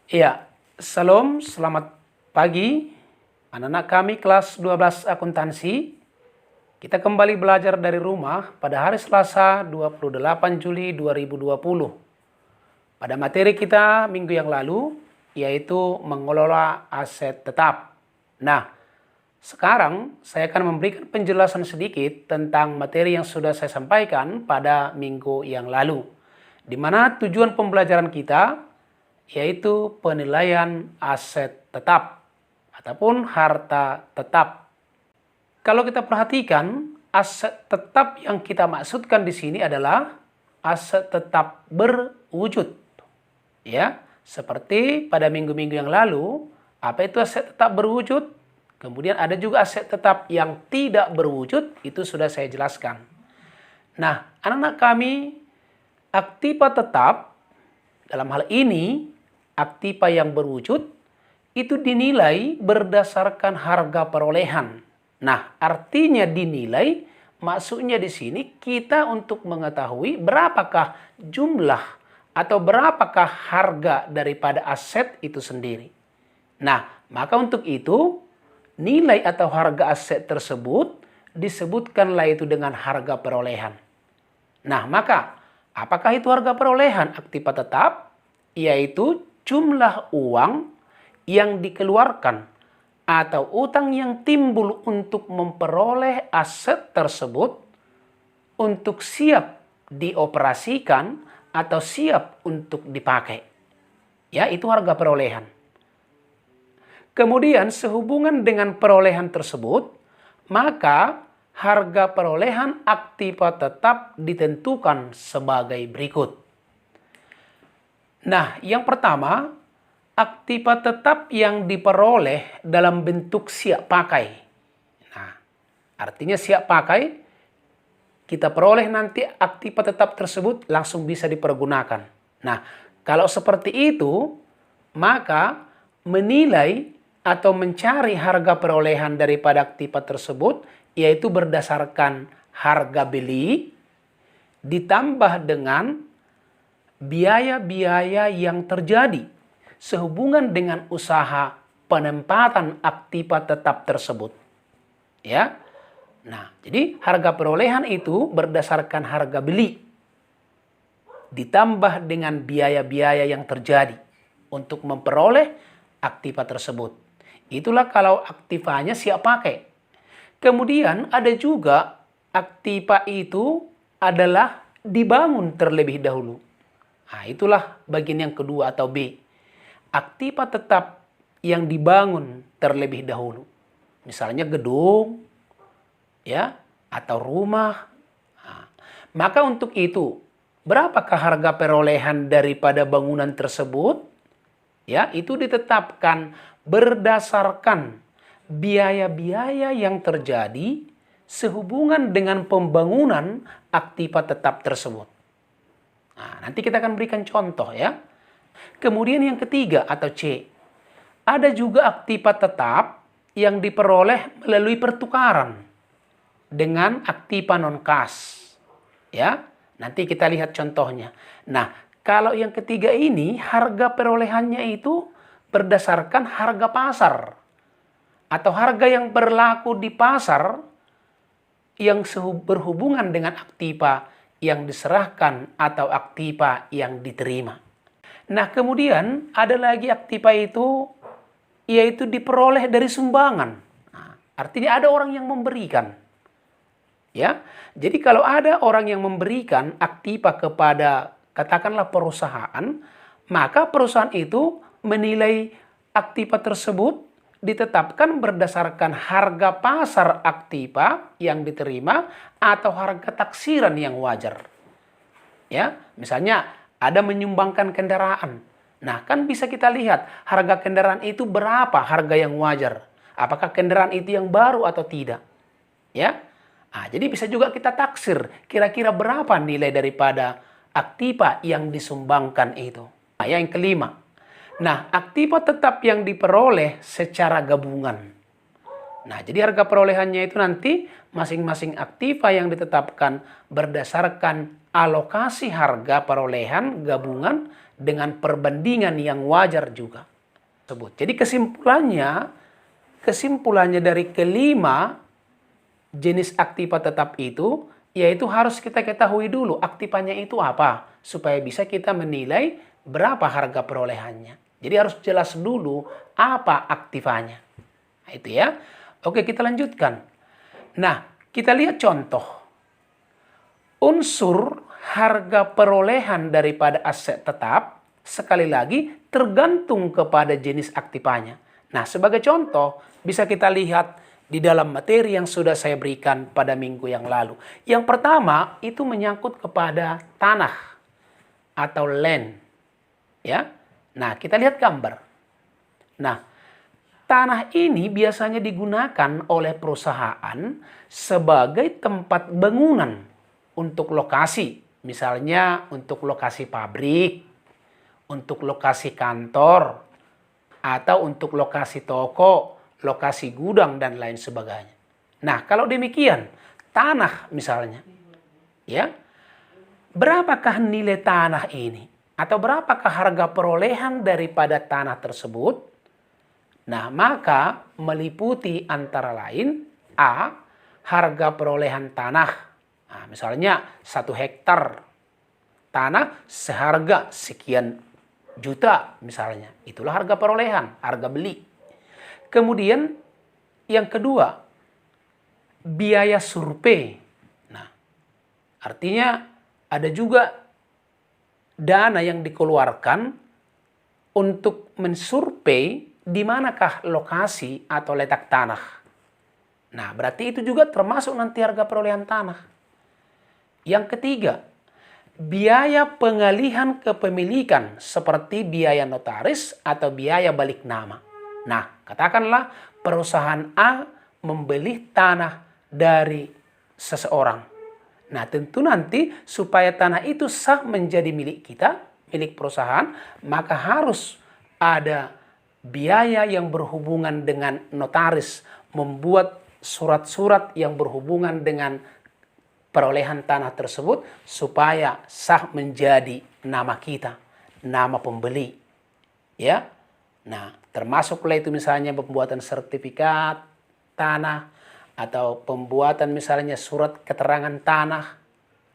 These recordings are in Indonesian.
Iya, Salam, selamat pagi. Anak-anak kami kelas 12 akuntansi. Kita kembali belajar dari rumah pada hari Selasa 28 Juli 2020. Pada materi kita minggu yang lalu, yaitu mengelola aset tetap. Nah, sekarang saya akan memberikan penjelasan sedikit tentang materi yang sudah saya sampaikan pada minggu yang lalu. Di mana tujuan pembelajaran kita yaitu penilaian aset tetap ataupun harta tetap. Kalau kita perhatikan, aset tetap yang kita maksudkan di sini adalah aset tetap berwujud. Ya, seperti pada minggu-minggu yang lalu, apa itu aset tetap berwujud? Kemudian ada juga aset tetap yang tidak berwujud, itu sudah saya jelaskan. Nah, anak-anak kami, aktiva tetap dalam hal ini aktiva yang berwujud itu dinilai berdasarkan harga perolehan. Nah, artinya dinilai, maksudnya di sini kita untuk mengetahui berapakah jumlah atau berapakah harga daripada aset itu sendiri. Nah, maka untuk itu nilai atau harga aset tersebut disebutkanlah itu dengan harga perolehan. Nah, maka apakah itu harga perolehan aktiva tetap? Yaitu jumlah uang yang dikeluarkan atau utang yang timbul untuk memperoleh aset tersebut untuk siap dioperasikan atau siap untuk dipakai. Ya, itu harga perolehan. Kemudian sehubungan dengan perolehan tersebut, maka harga perolehan aktiva tetap ditentukan sebagai berikut. Nah, yang pertama, aktiva tetap yang diperoleh dalam bentuk siap pakai. Nah, artinya siap pakai, kita peroleh nanti aktiva tetap tersebut langsung bisa dipergunakan. Nah, kalau seperti itu, maka menilai atau mencari harga perolehan daripada aktiva tersebut, yaitu berdasarkan harga beli, ditambah dengan biaya-biaya yang terjadi sehubungan dengan usaha penempatan aktiva tetap tersebut. Ya. Nah, jadi harga perolehan itu berdasarkan harga beli ditambah dengan biaya-biaya yang terjadi untuk memperoleh aktiva tersebut. Itulah kalau aktivanya siap pakai. Kemudian ada juga aktiva itu adalah dibangun terlebih dahulu. Nah, itulah bagian yang kedua atau B. Aktiva tetap yang dibangun terlebih dahulu. Misalnya gedung, ya, atau rumah. Nah, maka untuk itu, berapakah harga perolehan daripada bangunan tersebut? Ya, itu ditetapkan berdasarkan biaya-biaya yang terjadi sehubungan dengan pembangunan aktiva tetap tersebut. Nah, nanti kita akan berikan contoh ya. Kemudian yang ketiga atau C. Ada juga aktiva tetap yang diperoleh melalui pertukaran dengan aktiva non-kas. Ya, nanti kita lihat contohnya. Nah, kalau yang ketiga ini harga perolehannya itu berdasarkan harga pasar atau harga yang berlaku di pasar yang berhubungan dengan aktiva yang diserahkan atau aktiva yang diterima. Nah, kemudian ada lagi aktiva itu yaitu diperoleh dari sumbangan. Nah, artinya ada orang yang memberikan. Ya. Jadi kalau ada orang yang memberikan aktiva kepada katakanlah perusahaan, maka perusahaan itu menilai aktiva tersebut ditetapkan berdasarkan harga pasar aktiva yang diterima atau harga taksiran yang wajar. Ya, misalnya ada menyumbangkan kendaraan. Nah, kan bisa kita lihat harga kendaraan itu berapa harga yang wajar. Apakah kendaraan itu yang baru atau tidak? Ya. Nah, jadi bisa juga kita taksir kira-kira berapa nilai daripada aktiva yang disumbangkan itu. Nah, yang kelima. Nah, aktiva tetap yang diperoleh secara gabungan. Nah, jadi harga perolehannya itu nanti masing-masing aktiva yang ditetapkan berdasarkan alokasi harga perolehan gabungan dengan perbandingan yang wajar juga. Jadi kesimpulannya dari kelima jenis aktiva tetap itu, yaitu harus kita ketahui dulu aktivanya itu apa, supaya bisa kita menilai berapa harga perolehannya. Jadi harus jelas dulu apa aktivanya. Nah, itu ya. Oke, kita lanjutkan. Nah, kita lihat contoh. Unsur harga perolehan daripada aset tetap, sekali lagi, tergantung kepada jenis aktivanya. Nah, sebagai contoh, bisa kita lihat di dalam materi yang sudah saya berikan pada minggu yang lalu. Yang pertama, itu menyangkut kepada tanah atau land. Ya. Nah, kita lihat gambar. Nah, tanah ini biasanya digunakan oleh perusahaan sebagai tempat bangunan untuk lokasi. Misalnya untuk lokasi pabrik, untuk lokasi kantor, atau untuk lokasi toko, lokasi gudang, dan lain sebagainya. Nah, kalau demikian, tanah misalnya, ya, berapakah nilai tanah ini? Atau berapakah harga perolehan daripada tanah tersebut? Nah, maka meliputi antara lain A, harga perolehan tanah. Nah, misalnya 1 hektar tanah seharga sekian juta misalnya. Itulah harga perolehan, harga beli. Kemudian yang kedua, biaya survei. Nah, artinya ada juga dana yang dikeluarkan untuk mensurvei di manakah lokasi atau letak tanah. Nah, berarti itu juga termasuk nanti harga perolehan tanah. Yang ketiga, biaya pengalihan kepemilikan seperti biaya notaris atau biaya balik nama. Nah, katakanlah perusahaan A membeli tanah dari seseorang. Nah, tentu nanti supaya tanah itu sah menjadi milik kita, milik perusahaan, maka harus ada biaya yang berhubungan dengan notaris, membuat surat-surat yang berhubungan dengan perolehan tanah tersebut supaya sah menjadi nama kita, nama pembeli. Ya. Nah, termasuklah itu misalnya pembuatan sertifikat tanah atau pembuatan misalnya surat keterangan tanah.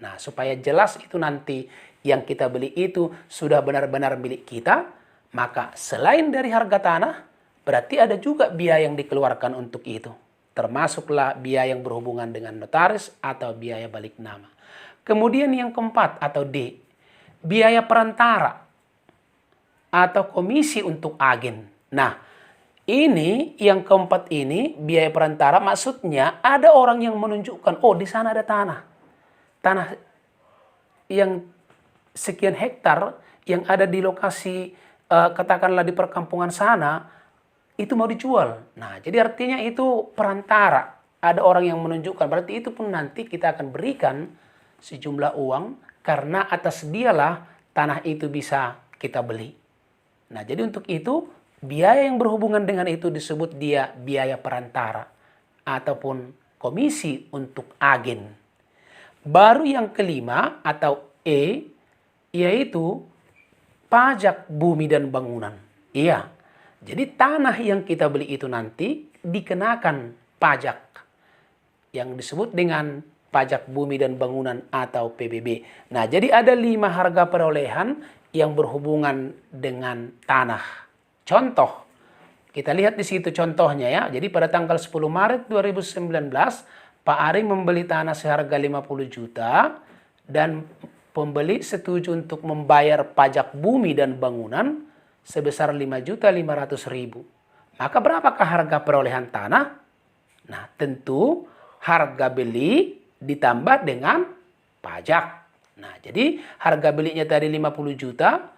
Nah, supaya jelas itu nanti yang kita beli itu sudah benar-benar milik kita, maka selain dari harga tanah, berarti ada juga biaya yang dikeluarkan untuk itu. Termasuklah biaya yang berhubungan dengan notaris atau biaya balik nama. Kemudian yang keempat atau D, biaya perantara atau komisi untuk agen. Nah, ini yang keempat ini, biaya perantara maksudnya ada orang yang menunjukkan, oh di sana ada tanah. Tanah yang sekian hektar yang ada di lokasi katakanlah di perkampungan sana, itu mau dijual. Nah, jadi artinya itu perantara. Ada orang yang menunjukkan. Berarti itu pun nanti kita akan berikan sejumlah uang karena atas dialah tanah itu bisa kita beli. Nah, jadi untuk itu biaya yang berhubungan dengan itu disebut dia biaya perantara ataupun komisi untuk agen. Baru yang kelima atau E, yaitu pajak bumi dan bangunan. Iya. Jadi tanah yang kita beli itu nanti dikenakan pajak yang disebut dengan pajak bumi dan bangunan atau PBB. Nah, jadi ada 5 harga perolehan yang berhubungan dengan tanah. Contoh, kita lihat di situ contohnya ya. Jadi pada tanggal 10 Maret 2019, Pak Ari membeli tanah seharga 50 juta dan pembeli setuju untuk membayar pajak bumi dan bangunan sebesar 5.500.000. Maka berapakah harga perolehan tanah? Nah, tentu harga beli ditambah dengan pajak. Nah, jadi harga belinya tadi 50 juta,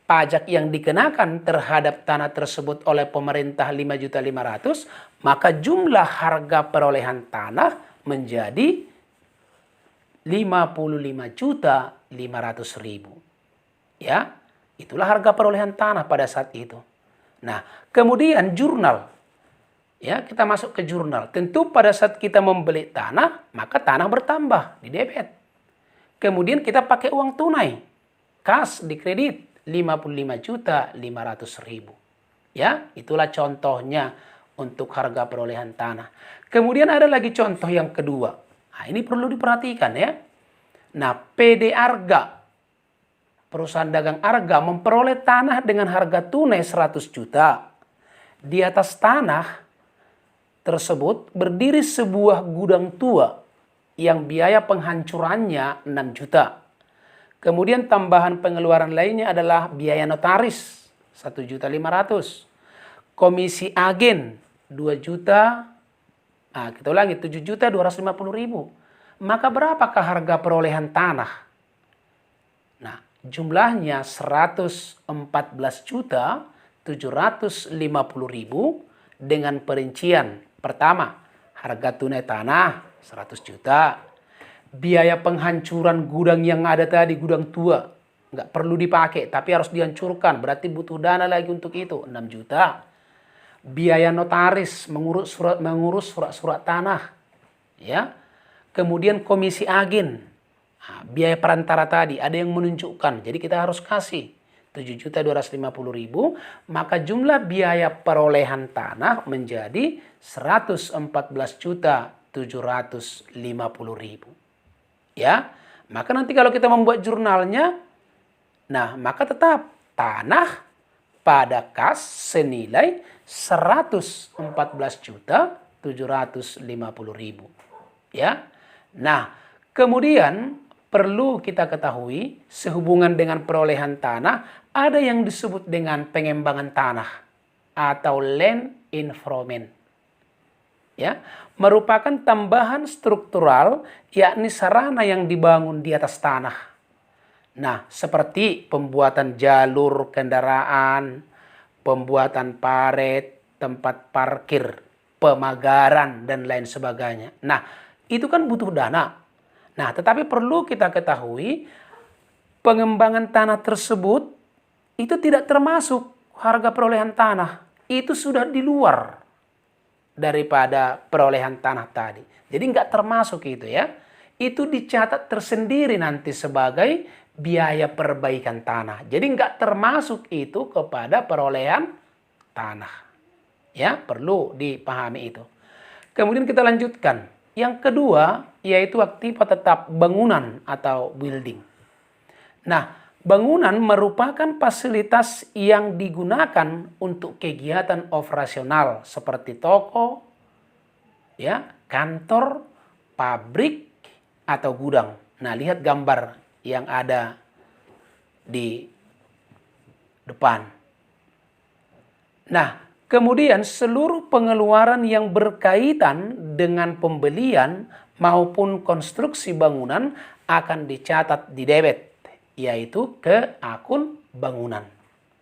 pajak yang dikenakan terhadap tanah tersebut oleh pemerintah 5.500.000, maka jumlah harga perolehan tanah menjadi 55.500.000. Ya. Itulah harga perolehan tanah pada saat itu. Nah, kemudian jurnal. Ya, kita masuk ke jurnal. Tentu pada saat kita membeli tanah, maka tanah bertambah di debit. Kemudian kita pakai uang tunai, kas di kredit. 55.500.000. Ya, itulah contohnya untuk harga perolehan tanah. Kemudian ada lagi contoh yang kedua. Nah, ini perlu diperhatikan ya. Nah, PD Arga, perusahaan dagang Arga memperoleh tanah dengan harga tunai 100 juta. Di atas tanah tersebut berdiri sebuah gudang tua yang biaya penghancurannya 6 juta. Kemudian tambahan pengeluaran lainnya adalah biaya notaris 1.500.000. Komisi agen 2 juta. Nah, kita ulangi 7.250.000. Maka berapakah harga perolehan tanah? Nah, jumlahnya 114.750.000 dengan perincian. Pertama, harga tunai tanah 100 juta. Biaya penghancuran gudang yang ada tadi, gudang tua, nggak perlu dipakai, tapi harus dihancurkan. Berarti butuh dana lagi untuk itu, 6 juta. Biaya notaris, mengurus surat-surat tanah. Ya. Kemudian komisi agen. Nah, biaya perantara tadi, ada yang menunjukkan. Jadi kita harus kasih 7.250.000. Maka jumlah biaya perolehan tanah menjadi 114.750.000. Ya, maka nanti kalau kita membuat jurnalnya, nah maka tetap tanah pada kas senilai 114.750.000. Ya, nah kemudian perlu kita ketahui sehubungan dengan perolehan tanah ada yang disebut dengan pengembangan tanah atau land improvement. Ya, merupakan tambahan struktural yakni sarana yang dibangun di atas tanah. Nah, seperti pembuatan jalur kendaraan, pembuatan paret, tempat parkir, pemagaran dan lain sebagainya. Nah, itu kan butuh dana. Nah, tetapi perlu kita ketahui pengembangan tanah tersebut itu tidak termasuk harga perolehan tanah. Itu sudah di luar daripada perolehan tanah tadi. Jadi nggak termasuk itu ya. Itu dicatat tersendiri nanti sebagai biaya perbaikan tanah. Jadi nggak termasuk itu kepada perolehan tanah. Ya, perlu dipahami itu. Kemudian kita lanjutkan. Yang kedua yaitu aktiva tetap bangunan atau building. Nah, bangunan merupakan fasilitas yang digunakan untuk kegiatan operasional seperti toko, ya, kantor, pabrik, atau gudang. Nah, lihat gambar yang ada di depan. Nah, kemudian seluruh pengeluaran yang berkaitan dengan pembelian maupun konstruksi bangunan akan dicatat di debit, yaitu ke akun bangunan.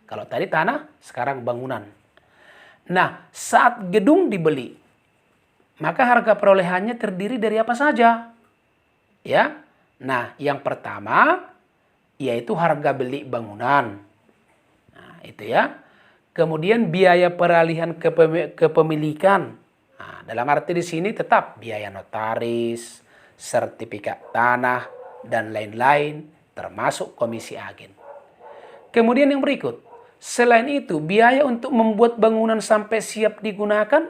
Kalau tadi tanah, sekarang bangunan. Nah, saat gedung dibeli, maka harga perolehannya terdiri dari apa saja? Ya. Nah, yang pertama yaitu harga beli bangunan. Nah, itu ya. Kemudian biaya peralihan kepemilikan. Nah, dalam arti di sini tetap biaya notaris, sertifikat tanah, dan lain-lain, termasuk komisi agen. Kemudian yang berikut, selain itu biaya untuk membuat bangunan sampai siap digunakan,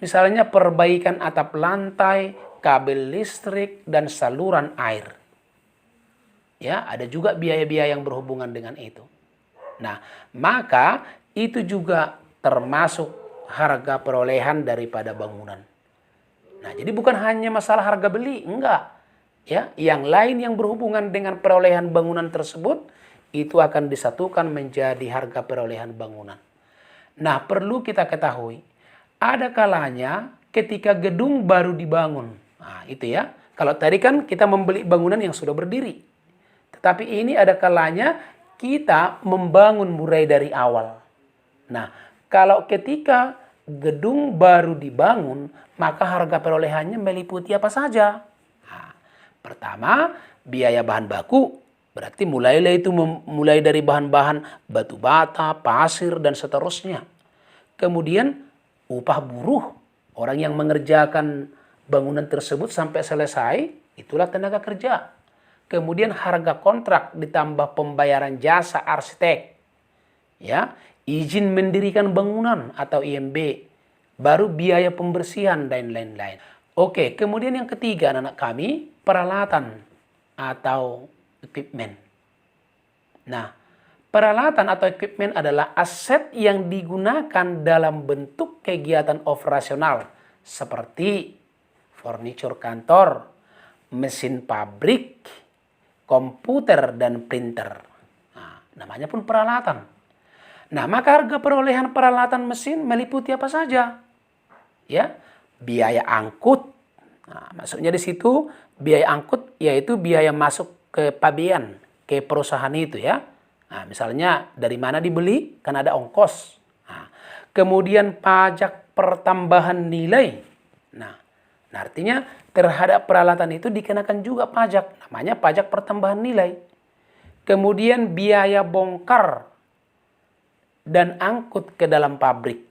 misalnya perbaikan atap lantai, kabel listrik, dan saluran air. Ya, ada juga biaya-biaya yang berhubungan dengan itu. Nah, maka itu juga termasuk harga perolehan daripada bangunan. Nah, jadi bukan hanya masalah harga beli, enggak. Ya, yang lain yang berhubungan dengan perolehan bangunan tersebut itu akan disatukan menjadi harga perolehan bangunan. Nah, perlu kita ketahui, ada kalanya ketika gedung baru dibangun. Nah, itu ya. Kalau tadi kan kita membeli bangunan yang sudah berdiri. Tetapi ini ada kalanya kita membangun mulai dari awal. Nah, kalau ketika gedung baru dibangun, maka harga perolehannya meliputi apa saja? Nah, pertama, biaya bahan baku. Berarti mulai dari bahan-bahan batu bata, pasir, dan seterusnya. Kemudian upah buruh, orang yang mengerjakan bangunan tersebut sampai selesai, itulah tenaga kerja. Kemudian harga kontrak ditambah pembayaran jasa arsitek. ya, izin mendirikan bangunan atau IMB, baru biaya pembersihan dan lain-lain. Oke, kemudian yang ketiga anak-anak kami, peralatan atau equipment. Nah, peralatan atau equipment adalah aset yang digunakan dalam bentuk kegiatan operasional seperti furniture kantor, mesin pabrik, komputer, dan printer. Nah, namanya pun peralatan. Nah, maka harga perolehan peralatan mesin meliputi apa saja? Ya, biaya angkut. Nah, maksudnya di situ biaya angkut yaitu biaya masuk ke pabean, ke perusahaan itu ya. Nah, misalnya dari mana dibeli, kan ada ongkos. Nah, kemudian pajak pertambahan nilai. Nah, artinya terhadap peralatan itu dikenakan juga pajak, namanya pajak pertambahan nilai. Kemudian biaya bongkar dan angkut ke dalam pabrik,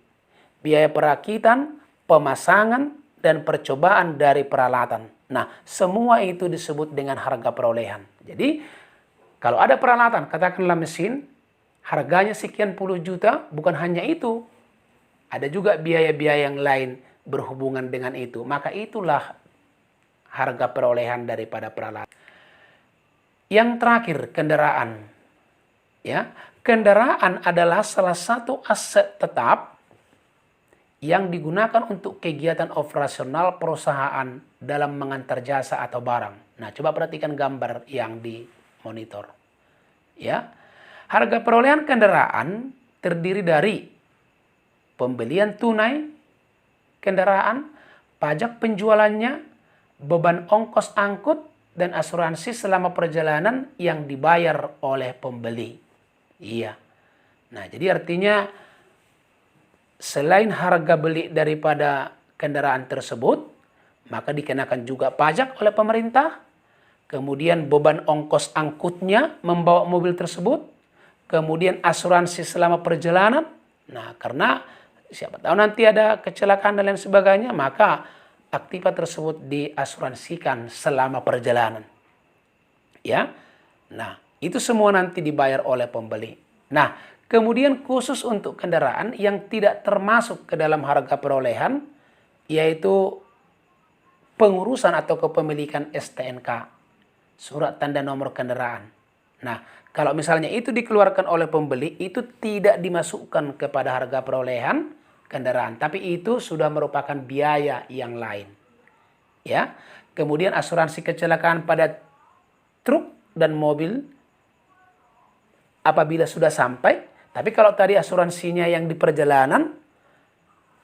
biaya perakitan, pemasangan, dan percobaan dari peralatan. Nah, semua itu disebut dengan harga perolehan. Jadi, kalau ada peralatan, katakanlah mesin, harganya sekian puluh juta, bukan hanya itu. Ada juga biaya-biaya yang lain berhubungan dengan itu. Maka itulah harga perolehan daripada peralatan. Yang terakhir, kendaraan. Ya, kendaraan adalah salah satu aset tetap yang digunakan untuk kegiatan operasional perusahaan dalam mengantar jasa atau barang. Nah, coba perhatikan gambar yang di monitor. Ya, harga perolehan kendaraan terdiri dari pembelian tunai kendaraan, pajak penjualannya, beban ongkos angkut, dan asuransi selama perjalanan yang dibayar oleh pembeli. Iya. Nah, jadi artinya selain harga beli daripada kendaraan tersebut, maka dikenakan juga pajak oleh pemerintah, kemudian beban ongkos angkutnya membawa mobil tersebut, kemudian asuransi selama perjalanan. Nah, karena siapa tahu nanti ada kecelakaan dan lain sebagainya, maka aktiva tersebut diasuransikan selama perjalanan. Ya. Nah, itu semua nanti dibayar oleh pembeli. Nah, kemudian khusus untuk kendaraan yang tidak termasuk ke dalam harga perolehan, yaitu pengurusan atau kepemilikan STNK, surat tanda nomor kendaraan. Nah, kalau misalnya itu dikeluarkan oleh pembeli, itu tidak dimasukkan kepada harga perolehan kendaraan, tapi itu sudah merupakan biaya yang lain. Ya, kemudian asuransi kecelakaan pada truk dan mobil apabila sudah sampai. Tapi kalau tadi asuransinya yang di perjalanan,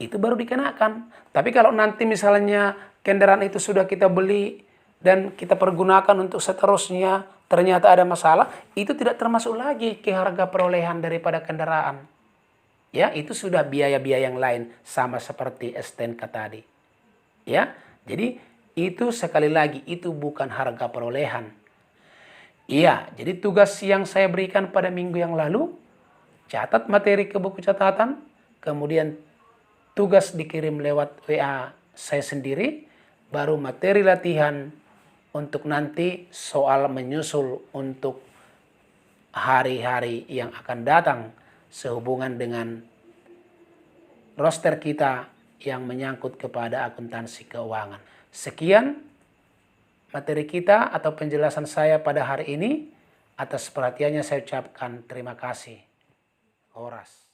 itu baru dikenakan. Tapi kalau nanti misalnya kendaraan itu sudah kita beli dan kita pergunakan untuk seterusnya, ternyata ada masalah, itu tidak termasuk lagi ke harga perolehan daripada kendaraan. Ya, itu sudah biaya-biaya yang lain, sama seperti STNK tadi. Ya, jadi itu sekali lagi, itu bukan harga perolehan. Iya, jadi tugas yang saya berikan pada minggu yang lalu, catat materi ke buku catatan, kemudian tugas dikirim lewat WA saya sendiri, baru materi latihan untuk nanti soal menyusul untuk hari-hari yang akan datang sehubungan dengan roster kita yang menyangkut kepada akuntansi keuangan. Sekian materi kita atau penjelasan saya pada hari ini. Atas perhatiannya saya ucapkan terima kasih. Horas.